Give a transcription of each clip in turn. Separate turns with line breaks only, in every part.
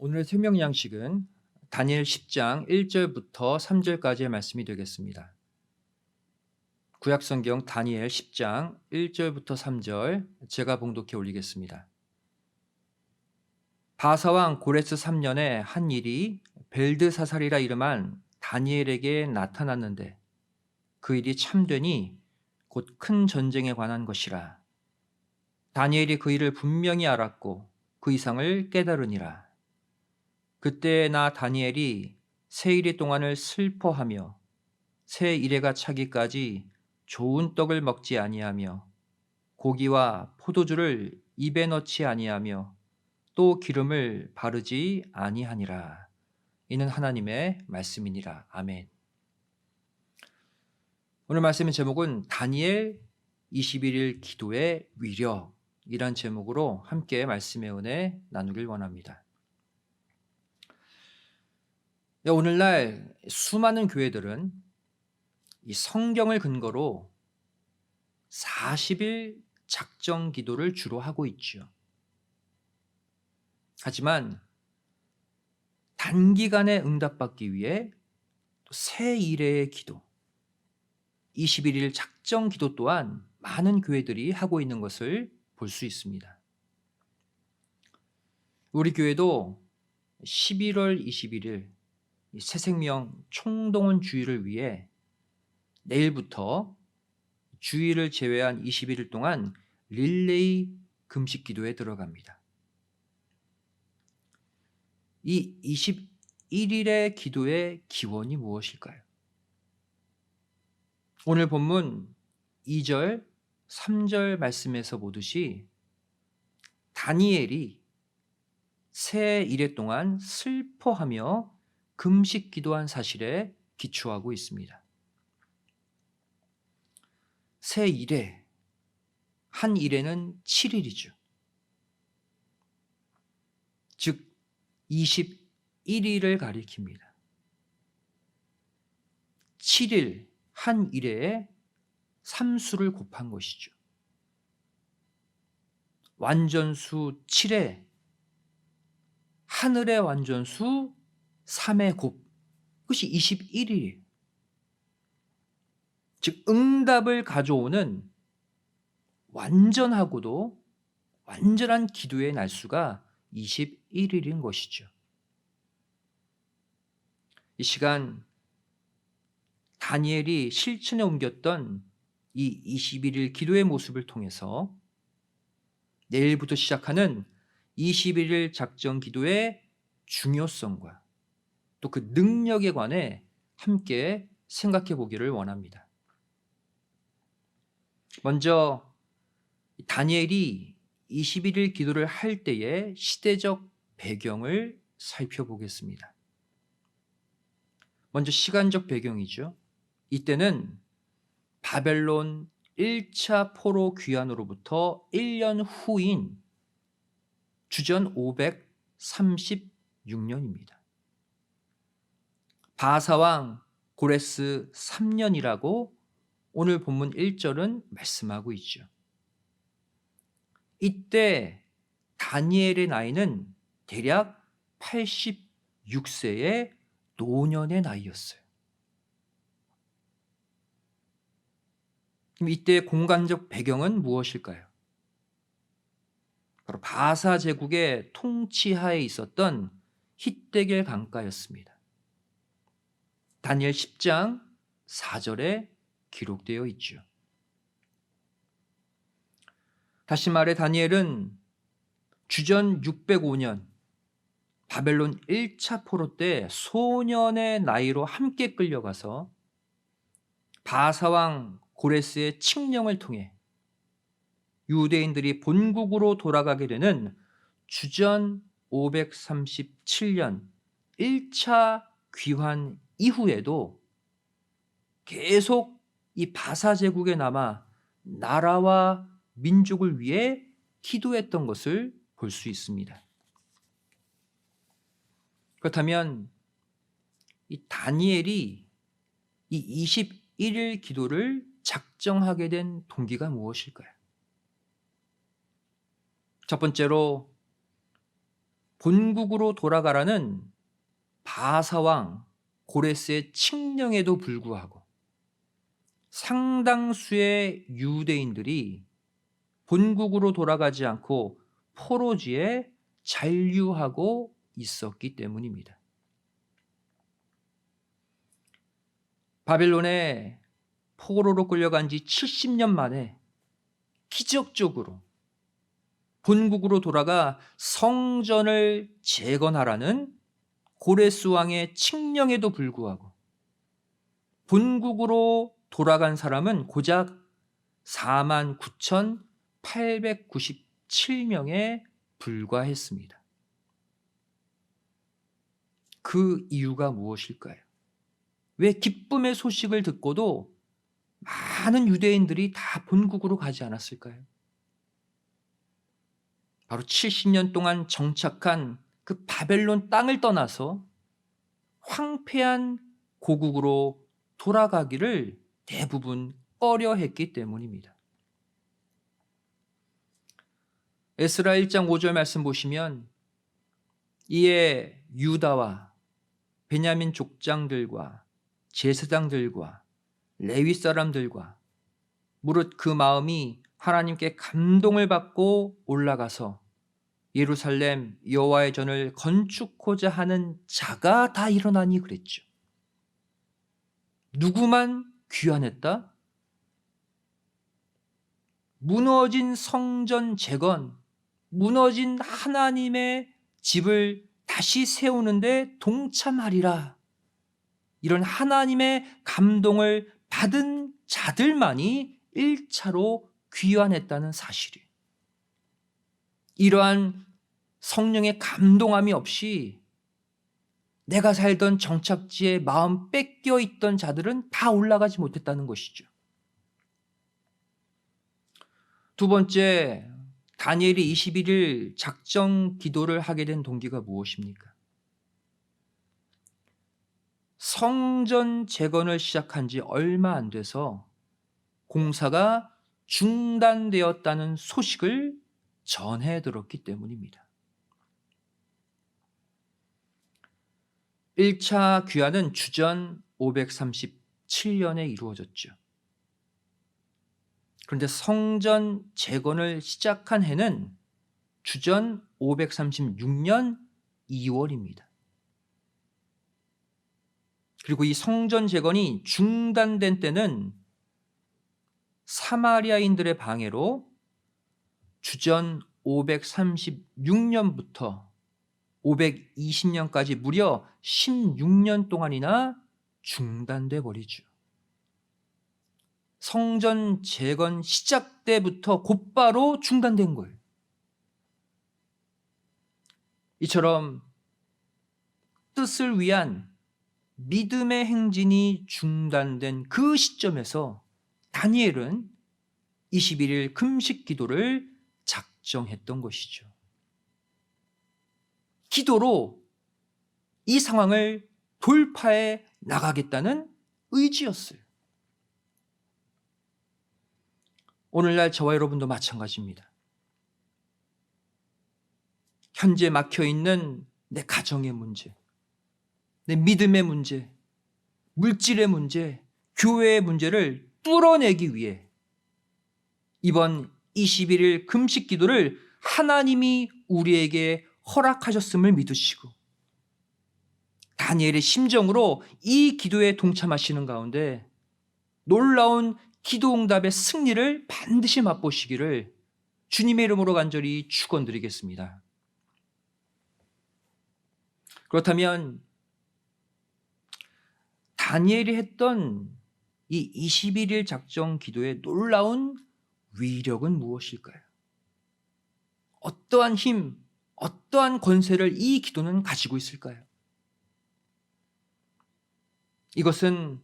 오늘의 생명 양식은 다니엘 10장 1절부터 3절까지의 말씀이 되겠습니다. 구약 성경 다니엘 10장 1절부터 3절 제가 봉독해 올리겠습니다. 바사왕 고레스 3년에 한 일이 벨드사살이라 이름한 다니엘에게 나타났는데 그 일이 참되니 곧 큰 전쟁에 관한 것이라. 다니엘이 그 일을 분명히 알았고 그 이상을 깨달으니라. 그때 나 다니엘이 세 이레 동안을 슬퍼하며 새 이레가 차기까지 좋은 떡을 먹지 아니하며 고기와 포도주를 입에 넣지 아니하며 또 기름을 바르지 아니하니라. 이는 하나님의 말씀이니라. 아멘. 오늘 말씀의 제목은 다니엘 21일 기도의 위력이란 제목으로 함께 말씀의 은혜 나누길 원합니다. 오늘날 수많은 교회들은 이 성경을 근거로 40일 작정 기도를 주로 하고 있죠. 하지만 단기간에 응답받기 위해 또 새 이레의 기도, 21일 작정 기도 또한 많은 교회들이 하고 있는 것을 볼 수 있습니다. 우리 교회도 11월 21일 새생명 총동원 주일을 위해 내일부터 주일을 제외한 21일 동안 릴레이 금식 기도에 들어갑니다. 이 21일의 기도의 기원이 무엇일까요? 오늘 본문 2절, 3절 말씀에서 보듯이 다니엘이 새 이레 동안 슬퍼하며 금식 기도한 사실에 기초하고 있습니다. 새 이레, 한 이레는 7일이죠. 즉 21일을 가리킵니다. 7일 한 이레에 3수를 곱한 것이죠. 완전수 7에 하늘의 완전수 3의 곱, 그것이 21일이에요. 즉 응답을 가져오는 완전하고도 완전한 기도의 날수가 21일인 것이죠. 이 시간 다니엘이 실천에 옮겼던 이 21일 기도의 모습을 통해서 내일부터 시작하는 21일 작정 기도의 중요성과 또 그 능력에 관해 함께 생각해 보기를 원합니다. 먼저 다니엘이 21일 기도를 할 때의 시대적 배경을 살펴보겠습니다. 먼저 시간적 배경이죠. 이때는 바벨론 1차 포로 귀환으로부터 1년 후인 주전 536년입니다. 바사왕 고레스 3년이라고 오늘 본문 1절은 말씀하고 있죠. 이때 다니엘의 나이는 대략 86세의 노년의 나이였어요. 그럼 이때 공간적 배경은 무엇일까요? 바로 바사 제국의 통치하에 있었던 힛데겔 강가였습니다. 다니엘 10장 4절에 기록되어 있죠. 다시 말해 다니엘은 주전 605년 바벨론 1차 포로 때 소년의 나이로 함께 끌려가서 바사왕 고레스의 칙령을 통해 유대인들이 본국으로 돌아가게 되는 주전 537년 1차 귀환 이후에도 계속 이 바사 제국에 남아 나라와 민족을 위해 기도했던 것을 볼 수 있습니다. 그렇다면 이 다니엘이 이 21일 기도를 작정하게 된 동기가 무엇일까요? 첫 번째로 본국으로 돌아가라는 바사왕 고레스의 칙령에도 불구하고 상당수의 유대인들이 본국으로 돌아가지 않고 포로지에 잔류하고 있었기 때문입니다. 바벨론에 포로로 끌려간 지 70년 만에 기적적으로 본국으로 돌아가 성전을 재건하라는 고레스 왕의 칙령에도 불구하고 본국으로 돌아간 사람은 고작 49,897명에 불과했습니다. 그 이유가 무엇일까요? 왜 기쁨의 소식을 듣고도 많은 유대인들이 다 본국으로 가지 않았을까요? 바로 70년 동안 정착한 그 바벨론 땅을 떠나서 황폐한 고국으로 돌아가기를 대부분 꺼려했기 때문입니다. 에스라 1장 5절 말씀 보시면 이에 유다와 베냐민 족장들과 제사장들과 레위 사람들과 무릇 그 마음이 하나님께 감동을 받고 올라가서 예루살렘 여호와의 전을 건축하고자 하는 자가 다 일어나니 그랬죠. 누구만 귀환했다? 무너진 성전 재건, 무너진 하나님의 집을 다시 세우는데 동참하리라. 이런 하나님의 감동을 받은 자들만이 1차로 귀환했다는 사실이에요. 이러한 성령의 감동함이 없이 내가 살던 정착지에 마음 뺏겨 있던 자들은 다 올라가지 못했다는 것이죠. 두 번째, 다니엘이 21일 작정 기도를 하게 된 동기가 무엇입니까? 성전 재건을 시작한 지 얼마 안 돼서 공사가 중단되었다는 소식을 전해 들었기 때문입니다. 1차 귀환은 주전 537년에 이루어졌죠. 그런데 성전 재건을 시작한 해는 주전 536년 2월입니다. 그리고 이 성전 재건이 중단된 때는 사마리아인들의 방해로 주전 536년부터 520년까지 무려 16년 동안이나 중단돼 버리죠. 성전 재건 시작 때부터 곧바로 중단된 거예요. 이처럼 뜻을 위한 믿음의 행진이 중단된 그 시점에서 다니엘은 21일 금식 기도를 작정했던 것이죠. 기도로 이 상황을 돌파해 나가겠다는 의지였어요. 오늘날 저와 여러분도 마찬가지입니다. 현재 막혀있는 내 가정의 문제, 내 믿음의 문제, 물질의 문제, 교회의 문제를 뚫어내기 위해 이번 21일 금식 기도를 하나님이 우리에게 허락하셨음을 믿으시고 다니엘의 심정으로 이 기도에 동참하시는 가운데 놀라운 기도 응답의 승리를 반드시 맛보시기를 주님의 이름으로 간절히 축원드리겠습니다. 그렇다면 다니엘이 했던 이 21일 작정 기도의 놀라운 위력은 무엇일까요? 어떠한 힘, 어떠한 권세를 이 기도는 가지고 있을까요? 이것은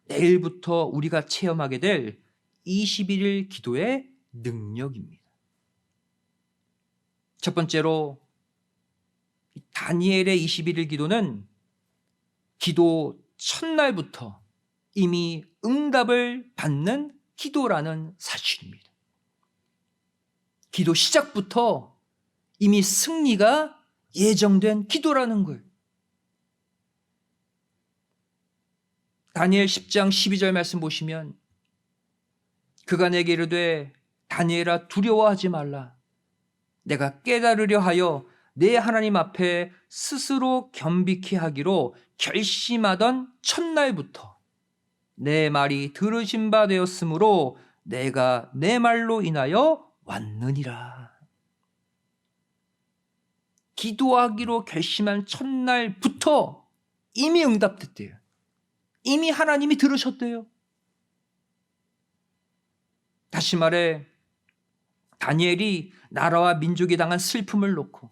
내일부터 우리가 체험하게 될 21일 기도의 능력입니다. 첫 번째로 다니엘의 21일 기도는 기도 첫날부터 이미 응답을 받는 기도라는 사실입니다. 기도 시작부터 이미 승리가 예정된 기도라는 거예요. 다니엘 10장 12절 말씀 보시면 그가 내게 이르되 다니엘아 두려워하지 말라. 내가 깨달으려 하여 내 하나님 앞에 스스로 겸비케 하기로 결심하던 첫날부터 내 말이 들으신 바 되었으므로 내가 내 말로 인하여 왔느니라. 기도하기로 결심한 첫날부터 이미 응답됐대요. 이미 하나님이 들으셨대요. 다시 말해 다니엘이 나라와 민족이 당한 슬픔을 놓고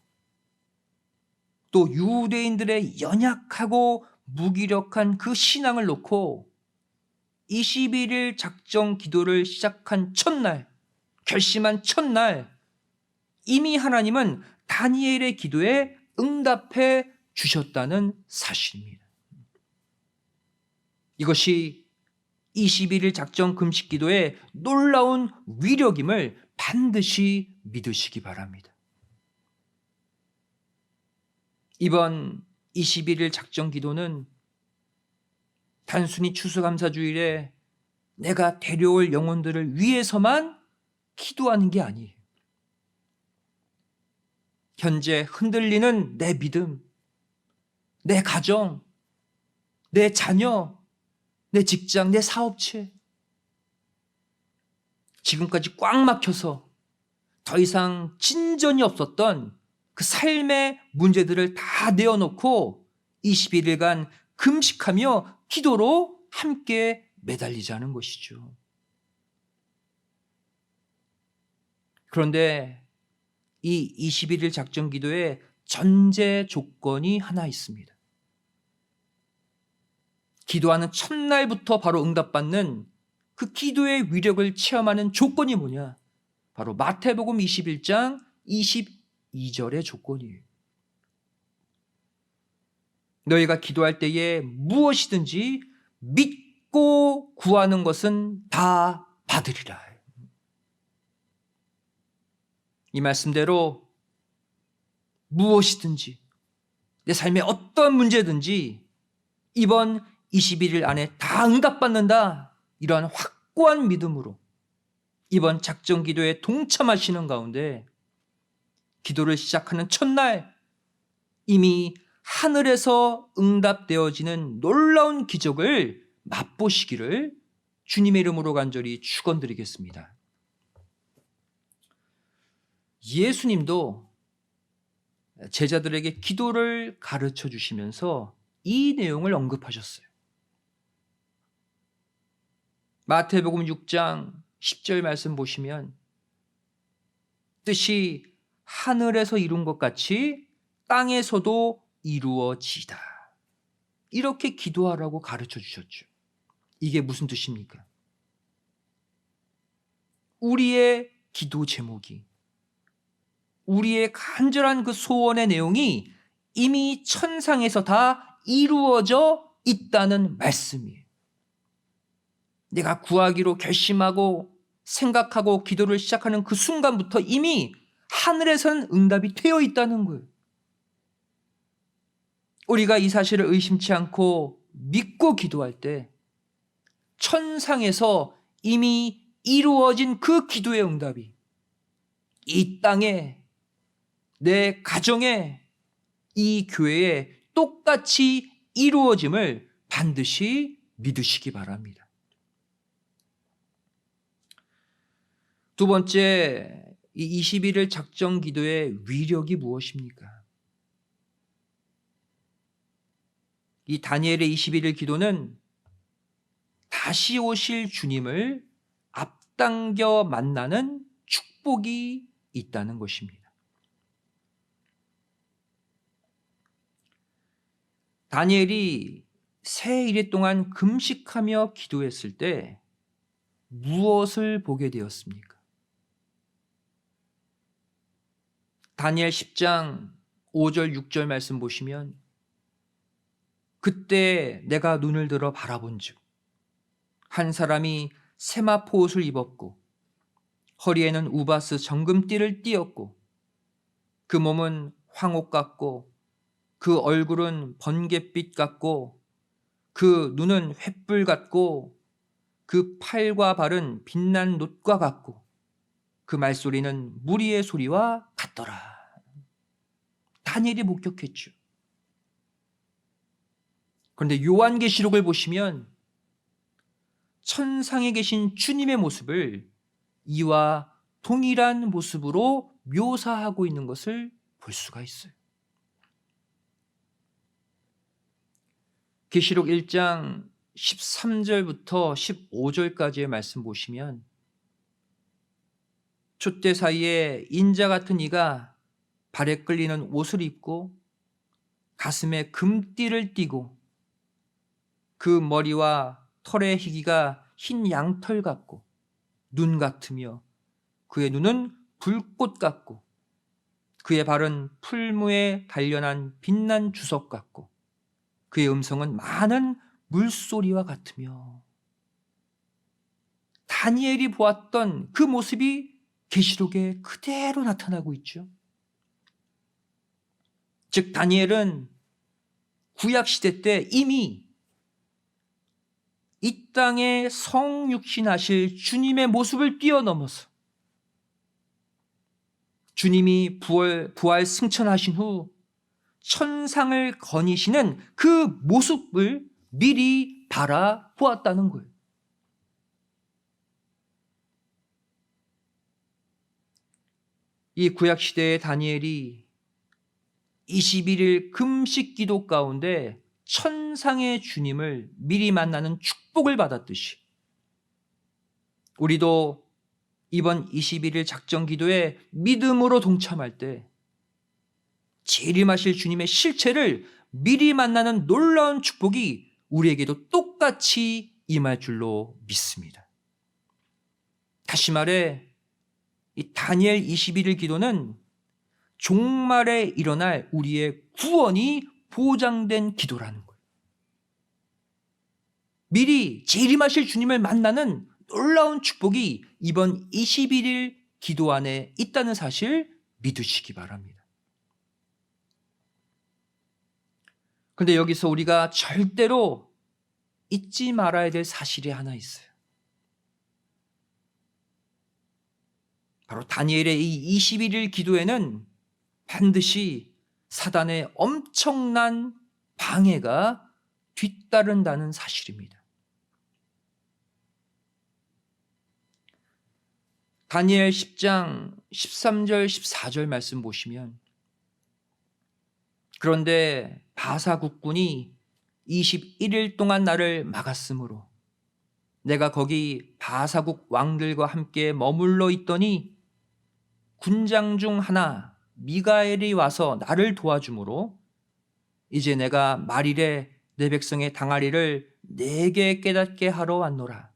또 유대인들의 연약하고 무기력한 그 신앙을 놓고 21일 작정 기도를 시작한 첫날, 결심한 첫날 이미 하나님은 다니엘의 기도에 응답해 주셨다는 사실입니다. 이것이 21일 작정 금식 기도의 놀라운 위력임을 반드시 믿으시기 바랍니다. 이번 21일 작정 기도는 단순히 추수감사주일에 내가 데려올 영혼들을 위해서만 기도하는 게 아니에요. 현재 흔들리는 내 믿음, 내 가정, 내 자녀, 내 직장, 내 사업체, 지금까지 꽉 막혀서 더 이상 진전이 없었던 그 삶의 문제들을 다 내어놓고 21일간 금식하며 기도로 함께 매달리자는 것이죠. 그런데 이 21일 작정 기도에 전제 조건이 하나 있습니다. 기도하는 첫날부터 바로 응답받는 그 기도의 위력을 체험하는 조건이 뭐냐? 바로 마태복음 21장 22절의 조건이에요. 너희가 기도할 때에 무엇이든지 믿고 구하는 것은 다 받으리라. 이 말씀대로 무엇이든지 내 삶에 어떤 문제든지 이번 21일 안에 다 응답받는다. 이러한 확고한 믿음으로 이번 작정 기도에 동참하시는 가운데 기도를 시작하는 첫날 이미 하늘에서 응답되어지는 놀라운 기적을 맛보시기를 주님의 이름으로 간절히 축원드리겠습니다. 예수님도 제자들에게 기도를 가르쳐 주시면서 이 내용을 언급하셨어요. 마태복음 6장 10절 말씀 보시면 뜻이 하늘에서 이룬 것 같이 땅에서도 이루어지다. 이렇게 기도하라고 가르쳐 주셨죠. 이게 무슨 뜻입니까? 우리의 기도 제목이, 우리의 간절한 그 소원의 내용이 이미 천상에서 다 이루어져 있다는 말씀이에요. 내가 구하기로 결심하고 생각하고 기도를 시작하는 그 순간부터 이미 하늘에서는 응답이 되어 있다는 거예요. 우리가 이 사실을 의심치 않고 믿고 기도할 때 천상에서 이미 이루어진 그 기도의 응답이 이 땅에, 내 가정에, 이 교회에 똑같이 이루어짐을 반드시 믿으시기 바랍니다. 두 번째, 이 21일 작정 기도의 위력이 무엇입니까? 이 다니엘의 21일 기도는 다시 오실 주님을 앞당겨 만나는 축복이 있다는 것입니다. 다니엘이 새 일해 동안 금식하며 기도했을 때 무엇을 보게 되었습니까? 다니엘 10장 5절 6절 말씀 보시면 그때 내가 눈을 들어 바라본즉 한 사람이 세마포 옷을 입었고 허리에는 우바스 정금띠를 띠었고 그 몸은 황옥 같고 그 얼굴은 번갯빛 같고 그 눈은 횃불 같고 그 팔과 발은 빛난 놋과 같고 그 말소리는 무리의 소리와 같더라. 다니엘이 목격했죠. 그런데 요한계시록을 보시면 천상에 계신 주님의 모습을 이와 동일한 모습으로 묘사하고 있는 것을 볼 수가 있어요. 계시록 1장 13절부터 15절까지의 말씀 보시면 촛대 사이에 인자 같은 이가 발에 끌리는 옷을 입고 가슴에 금띠를 띠고 그 머리와 털의 희기가 흰 양털 같고 눈 같으며 그의 눈은 불꽃 같고 그의 발은 풀무에 단련한 빛난 주석 같고 그의 음성은 많은 물소리와 같으며 다니엘이 보았던 그 모습이 계시록에 그대로 나타나고 있죠. 즉 다니엘은 구약시대 때 이미 이 땅에 성육신하실 주님의 모습을 뛰어넘어서 주님이 부활 승천하신 후 천상을 거니시는 그 모습을 미리 바라보았다는 거예요. 이 구약시대의 다니엘이 21일 금식 기도 가운데 천상의 주님을 미리 만나는 축복을 받았듯이 우리도 이번 21일 작정 기도에 믿음으로 동참할 때 재림하실 주님의 실체를 미리 만나는 놀라운 축복이 우리에게도 똑같이 임할 줄로 믿습니다. 다시 말해 이 다니엘 21일 기도는 종말에 일어날 우리의 구원이 보장된 기도라는 거예요. 미리 재림하실 주님을 만나는 놀라운 축복이 이번 21일 기도 안에 있다는 사실 믿으시기 바랍니다. 그런데 여기서 우리가 절대로 잊지 말아야 될 사실이 하나 있어요. 바로 다니엘의 이 21일 기도에는 반드시 사단의 엄청난 방해가 뒤따른다는 사실입니다. 다니엘 10장 13절 14절 말씀 보시면 그런데 바사 국군이 21일 동안 나를 막았으므로 내가 거기 바사국 왕들과 함께 머물러 있더니 군장 중 하나 미가엘이 와서 나를 도와주므로 이제 내가 말일에 내 백성의 당하리를 내게 깨닫게 하러 왔노라.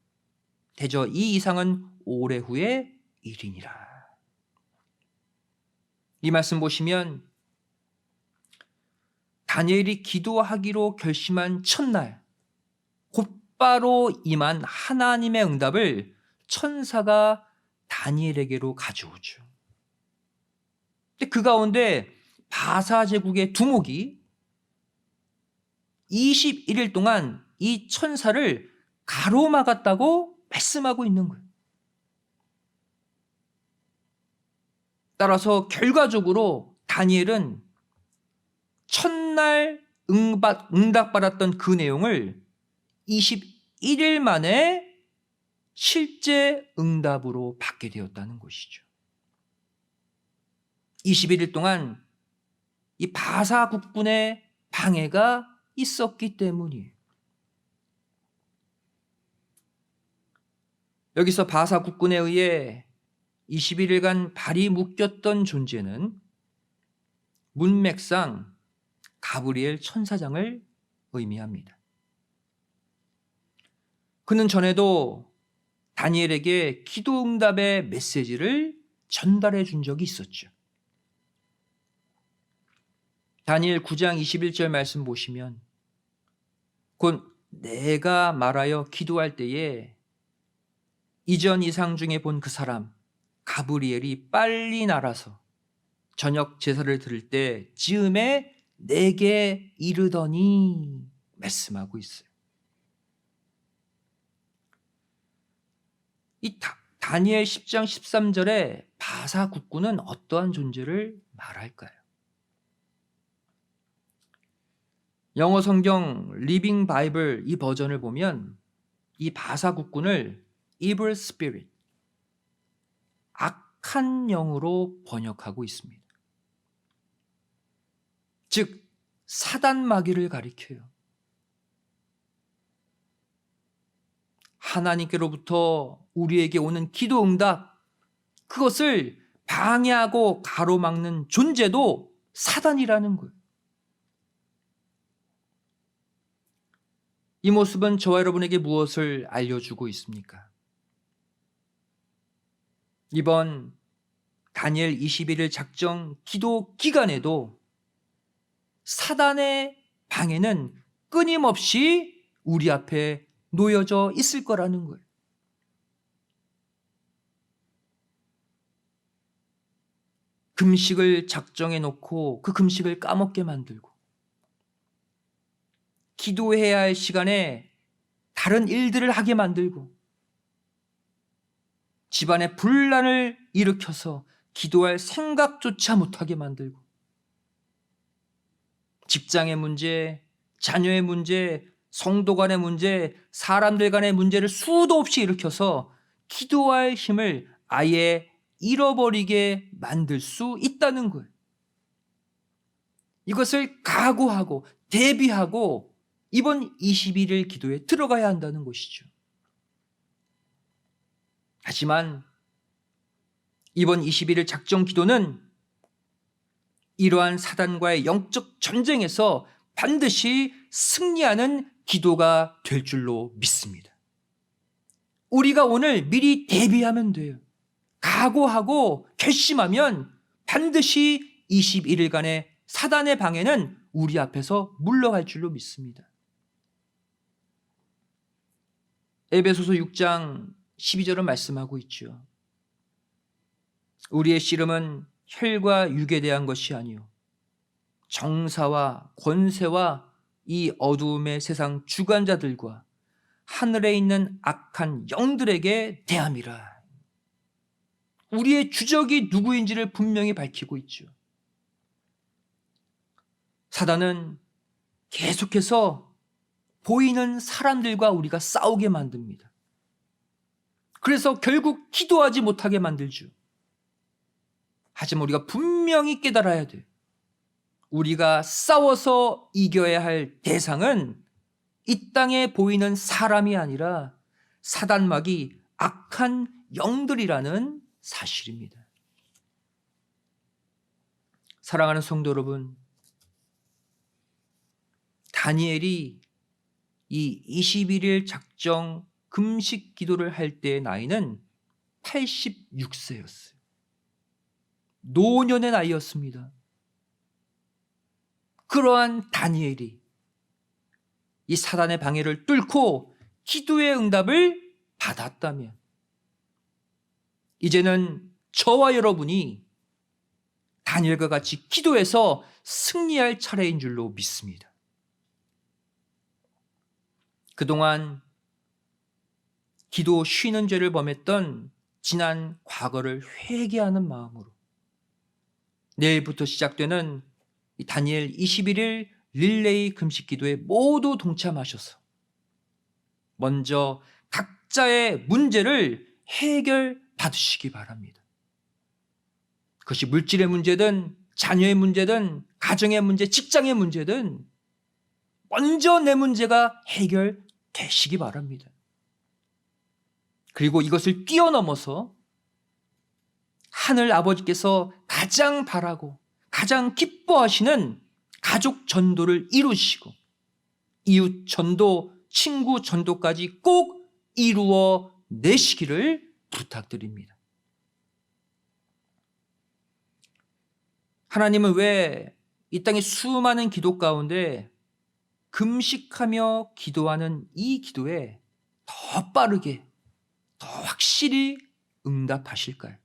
대저 이 이상은 오래 후의 일이니라. 이 말씀 보시면 다니엘이 기도하기로 결심한 첫날 곧바로 임한 하나님의 응답을 천사가 다니엘에게로 가져오죠. 그 가운데 바사 제국의 두목이 21일 동안 이 천사를 가로막았다고 말씀하고 있는 거예요. 따라서 결과적으로 다니엘은 첫날 응답받았던 그 내용을 21일 만에 실제 응답으로 받게 되었다는 것이죠. 21일 동안 이 바사 국군의 방해가 있었기 때문이에요. 여기서 바사 국군에 의해 21일간 발이 묶였던 존재는 문맥상 가브리엘 천사장을 의미합니다. 그는 전에도 다니엘에게 기도응답의 메시지를 전달해 준 적이 있었죠. 다니엘 9장 21절 말씀 보시면 곧 내가 말하여 기도할 때에 이전 이상 중에 본 그 사람 가브리엘이 빨리 날아서 저녁 제사를 드릴 때 즈음에 내게 이르더니 말씀하고 있어요. 이 다니엘 10장 13절에 바사국군은 어떠한 존재를 말할까요? 영어 성경 리빙 바이블 이 버전을 보면 이 바사국군을 evil spirit, 악한 영으로 번역하고 있습니다. 즉 사단 마귀를 가리켜요. 하나님께로부터 우리에게 오는 기도 응답, 그것을 방해하고 가로막는 존재도 사단이라는 거예요. 이 모습은 저와 여러분에게 무엇을 알려주고 있습니까? 이번 다니엘 21일 작정 기도 기간에도 사단의 방해는 끊임없이 우리 앞에 놓여져 있을 거라는 거예요. 금식을 작정해 놓고 그 금식을 까먹게 만들고, 기도해야 할 시간에 다른 일들을 하게 만들고, 집안에 분란을 일으켜서 기도할 생각조차 못하게 만들고, 직장의 문제, 자녀의 문제, 성도 간의 문제, 사람들 간의 문제를 수도 없이 일으켜서 기도할 힘을 아예 잃어버리게 만들 수 있다는 거예요. 이것을 각오하고 대비하고 이번 21일 기도에 들어가야 한다는 것이죠. 하지만 이번 21일 작정 기도는 이러한 사단과의 영적 전쟁에서 반드시 승리하는 기도가 될 줄로 믿습니다. 우리가 오늘 미리 대비하면 돼요. 각오하고 결심하면 반드시 21일간의 사단의 방해는 우리 앞에서 물러갈 줄로 믿습니다. 에베소서 6장 12절은 말씀하고 있죠. 우리의 씨름은 혈과 육에 대한 것이 아니요 정사와 권세와 이 어두움의 세상 주관자들과 하늘에 있는 악한 영들에게 대함이라. 우리의 주적이 누구인지를 분명히 밝히고 있죠. 사단은 계속해서 보이는 사람들과 우리가 싸우게 만듭니다. 그래서 결국 기도하지 못하게 만들죠. 하지만 우리가 분명히 깨달아야 돼요. 우리가 싸워서 이겨야 할 대상은 이 땅에 보이는 사람이 아니라 사단마귀 악한 영들이라는 사실입니다. 사랑하는 성도 여러분, 다니엘이 이 21일 작정 금식 기도를 할 때의 나이는 86세였어요. 노년의 나이였습니다. 그러한 다니엘이 이 사단의 방해를 뚫고 기도의 응답을 받았다면 이제는 저와 여러분이 다니엘과 같이 기도해서 승리할 차례인 줄로 믿습니다. 그동안 기도 쉬는 죄를 범했던 지난 과거를 회개하는 마음으로 내일부터 시작되는 이 다니엘 21일 릴레이 금식 기도에 모두 동참하셔서 먼저 각자의 문제를 해결받으시기 바랍니다. 그것이 물질의 문제든 자녀의 문제든 가정의 문제, 직장의 문제든 먼저 내 문제가 해결되시기 바랍니다. 그리고 이것을 뛰어넘어서 하늘 아버지께서 가장 바라고 가장 기뻐하시는 가족 전도를 이루시고 이웃 전도, 친구 전도까지 꼭 이루어 내시기를 부탁드립니다. 하나님은 왜 이 땅의 수많은 기도 가운데 금식하며 기도하는 이 기도에 더 빠르게, 더 확실히 응답하실까요?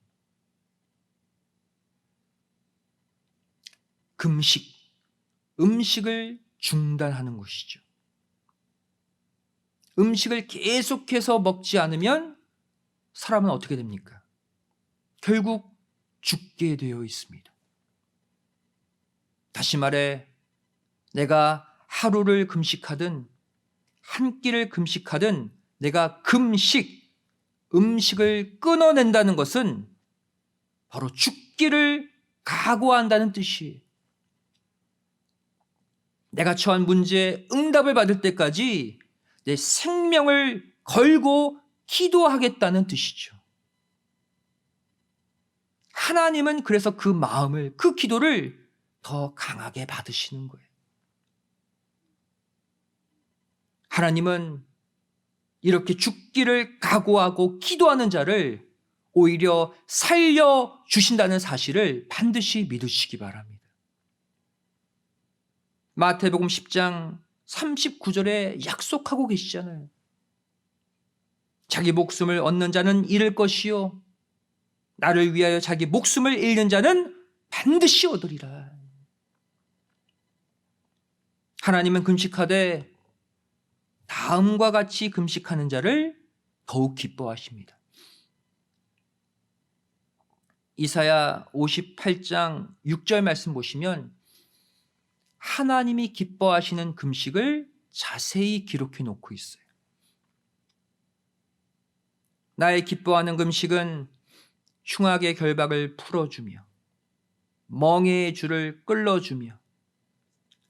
금식, 음식을 중단하는 것이죠. 음식을 계속해서 먹지 않으면 사람은 어떻게 됩니까? 결국 죽게 되어 있습니다. 다시 말해, 내가 하루를 금식하든 한 끼를 금식하든 내가 음식을 끊어낸다는 것은 바로 죽기를 각오한다는 뜻이에요. 내가 처한 문제에 응답을 받을 때까지 내 생명을 걸고 기도하겠다는 뜻이죠. 하나님은 그래서 그 마음을, 그 기도를 더 강하게 받으시는 거예요. 하나님은 이렇게 죽기를 각오하고 기도하는 자를 오히려 살려주신다는 사실을 반드시 믿으시기 바랍니다. 마태복음 10장 39절에 약속하고 계시잖아요. 자기 목숨을 얻는 자는 잃을 것이요 나를 위하여 자기 목숨을 잃는 자는 반드시 얻으리라. 하나님은 금식하되 다음과 같이 금식하는 자를 더욱 기뻐하십니다. 이사야 58장 6절 말씀 보시면 하나님이 기뻐하시는 금식을 자세히 기록해 놓고 있어요. 나의 기뻐하는 금식은 흉악의 결박을 풀어주며 멍에의 줄을 끌어주며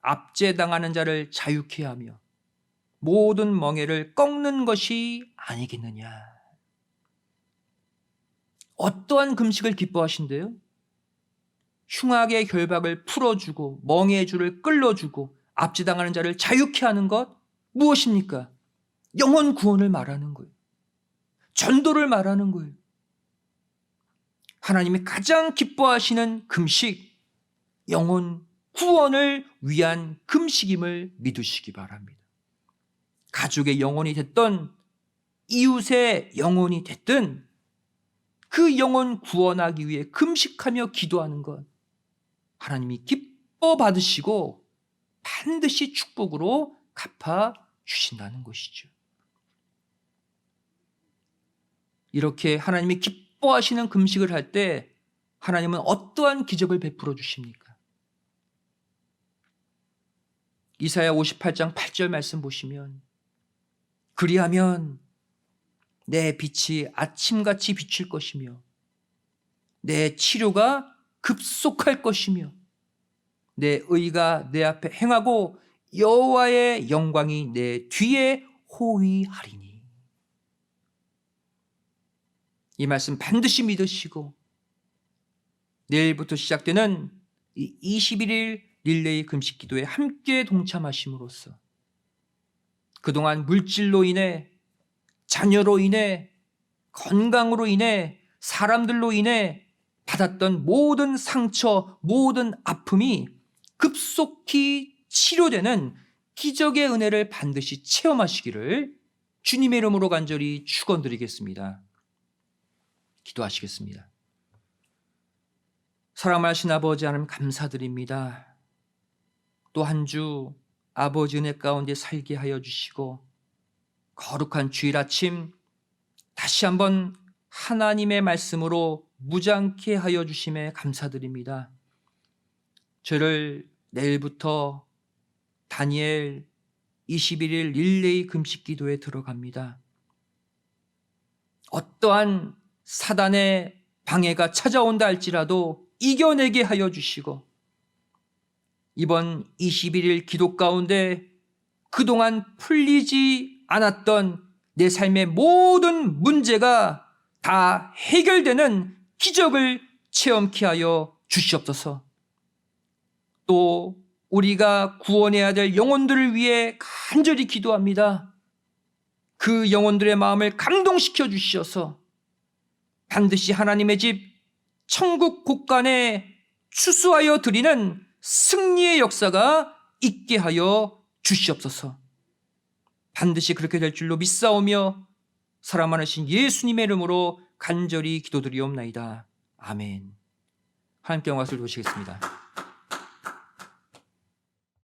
압제당하는 자를 자유케 하며 모든 멍에를 꺾는 것이 아니겠느냐. 어떠한 금식을 기뻐하신대요? 흉악의 결박을 풀어주고 멍에의 줄을 끌어주고 압제당하는 자를 자유케 하는 것, 무엇입니까? 영혼 구원을 말하는 거예요. 전도를 말하는 거예요. 하나님이 가장 기뻐하시는 금식, 영혼 구원을 위한 금식임을 믿으시기 바랍니다. 가족의 영혼이 됐든 이웃의 영혼이 됐든 그 영혼 구원하기 위해 금식하며 기도하는 것, 하나님이 기뻐 받으시고 반드시 축복으로 갚아 주신다는 것이죠. 이렇게 하나님이 기뻐하시는 금식을 할 때 하나님은 어떠한 기적을 베풀어 주십니까? 이사야 58장 8절 말씀 보시면 그리하면 내 빛이 아침같이 비칠 것이며 내 치료가 급속할 것이며 내 의가 내 앞에 행하고 여호와의 영광이 내 뒤에 호위하리니. 이 말씀 반드시 믿으시고 내일부터 시작되는 이 21일 릴레이 금식 기도에 함께 동참하심으로써 그동안 물질로 인해, 자녀로 인해, 건강으로 인해, 사람들로 인해 받았던 모든 상처, 모든 아픔이 급속히 치료되는 기적의 은혜를 반드시 체험하시기를 주님의 이름으로 간절히 축원드리겠습니다. 기도하시겠습니다. 사랑하신 아버지 하나님 감사드립니다. 또 한 주 아버지 은혜 가운데 살게 하여 주시고 거룩한 주일 아침 다시 한번 하나님의 말씀으로 무장케 하여 주심에 감사드립니다. 저를 내일부터 다니엘 21일 릴레이 금식 기도에 들어갑니다. 어떠한 사단의 방해가 찾아온다 할지라도 이겨내게 하여 주시고 이번 21일 기도 가운데 그동안 풀리지 않았던 내 삶의 모든 문제가 다 해결되는 기적을 체험케 하여 주시옵소서. 또 우리가 구원해야 될 영혼들을 위해 간절히 기도합니다. 그 영혼들의 마음을 감동시켜 주시어서 반드시 하나님의 집 천국 곳간에 추수하여 드리는 승리의 역사가 있게 하여 주시옵소서. 반드시 그렇게 될 줄로 믿사오며 사랑 많으신 예수님의 이름으로 간절히 기도드리옵나이다. 아멘. 하나님께 영광을 돌리시겠습니다.